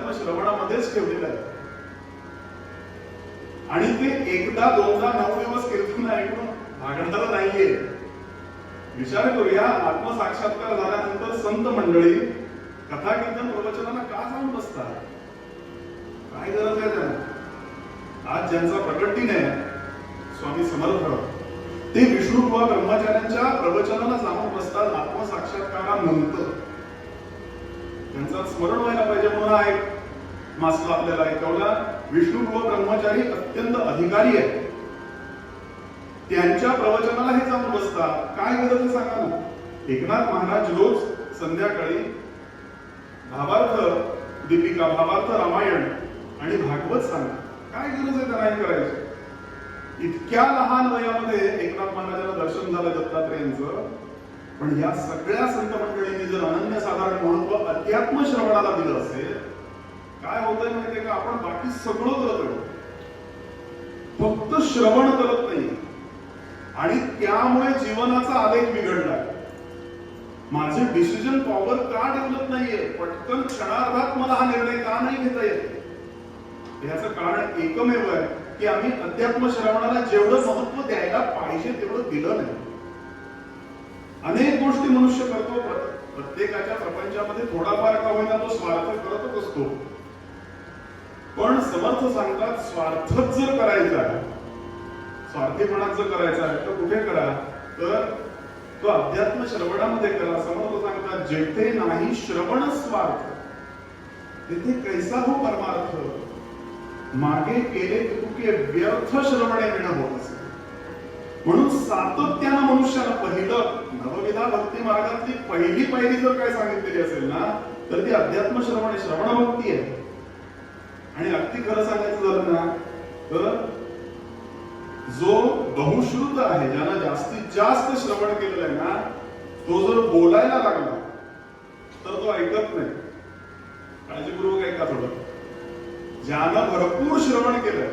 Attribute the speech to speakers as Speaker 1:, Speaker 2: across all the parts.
Speaker 1: अध्यात्म श्रवणामध्येच ठेवलेलं आहे. आणि ते एकदा दोनदा 9 दिवस कीर्तन ऐकून भागणारं नाहीये. विचार करूया, आत्मसाक्षात्कार झाल्यानंतर संत मंडळी कथा कीर्तन प्रवचनाला का जाऊन बसतात? काय गरज आहे त्यांना? आज ज्यांचा प्रकट दिन आहे स्वामी समर्थ, ते विष्णुबुवा ब्रह्मचार्यांच्या प्रवचनाला जाऊन बसतात आत्मसाक्षात्कारानंतर. त्यांचं स्मरण व्हायला पाहिजे म्हणून आहे मास्टर आपल्याला ऐकवला. विष्णुबुवा ब्रह्मचारी अत्यंत अधिकारी आहे, त्यांच्या प्रवचनाला हे जाऊन बसतात. काय गरज आहे सांगा ना? एकनाथ महाराज रोज संध्याकाळी भावार्थ दीपिका, भावार्थ रामायण आणि भागवत सांगतात. काय गरज आहे त्यांना हे करायची? इतक्या लहान वयामध्ये एकनाथ महाराजांना दर्शन झालं दत्तात्रेयांचं. पण या सगळ्या संत मंडळींनी जर अनन्यसाधारण महत्व अध्यात्म श्रवणाला दिलं असेल, काय होतंय माहितीये का? आपण बाकी सगळं करतोय, फक्त श्रवण करत नाही. आणि त्यामुळे जीवनाचा आलेख बिघडलाय. माझे डिसिजन पॉवर का डेव्हलप नाहीये? पटकन क्षणार्धात मला हा निर्णय का नाही घेता येत? याचं कारण एकमेव आहे की आम्ही अध्यात्म श्रवणाला जेवढं महत्व द्यायला पाहिजे तेवढं दिलं नाही. अनेक गोष्टी मनुष्य करतो, प्रत्येकाच्या प्रपंचामध्ये थोडाफार का होईना तो स्वार्थ करतच असतो. पण समर्थ सांगतात, स्वार्थच जर करायचा आहे, स्वार्थीपणाच जर करायचा आहे तर कुठे करा? तर तो अध्यात्म श्रवणामध्ये करा. समर्थ सांगतात, जेथे नाही श्रवण स्वार्थ तेथे कैसा हो परमार्थ. मागे केले तुके व्यर्थ श्रवणे विण होत असे. म्हणून सातत्यानं मनुष्याला पहिलं नवविधा भक्ती मार्गातली पहिली पायरी जर काय सांगितलेली असेल ना, तर ती अध्यात्म श्रवण श्रवण भक्ती आहे. आणि अगदी खरं सांगायचं झालं ना, तर जो बहुश्रुत आहे, ज्यानं जास्तीत जास्त श्रवण केलेलं आहे ना, तो जर बोलायला लागला तर तो ऐकत नाही. काळजीपूर्वक ऐका थोडं. ज्यानं भरपूर श्रवण केलंय,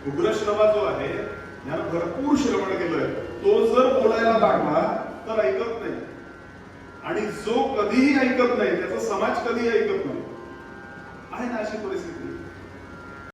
Speaker 1: उग्रश्रवा जो आहे, ज्यानं भरपूर श्रवण केलंय, तो जर बोलायला लागला तर ऐकत नाही. आणि जो कधीही ऐकत नाही, त्याचा समाज कधीही ऐकत नाही. आहे ना अशी परिस्थिती?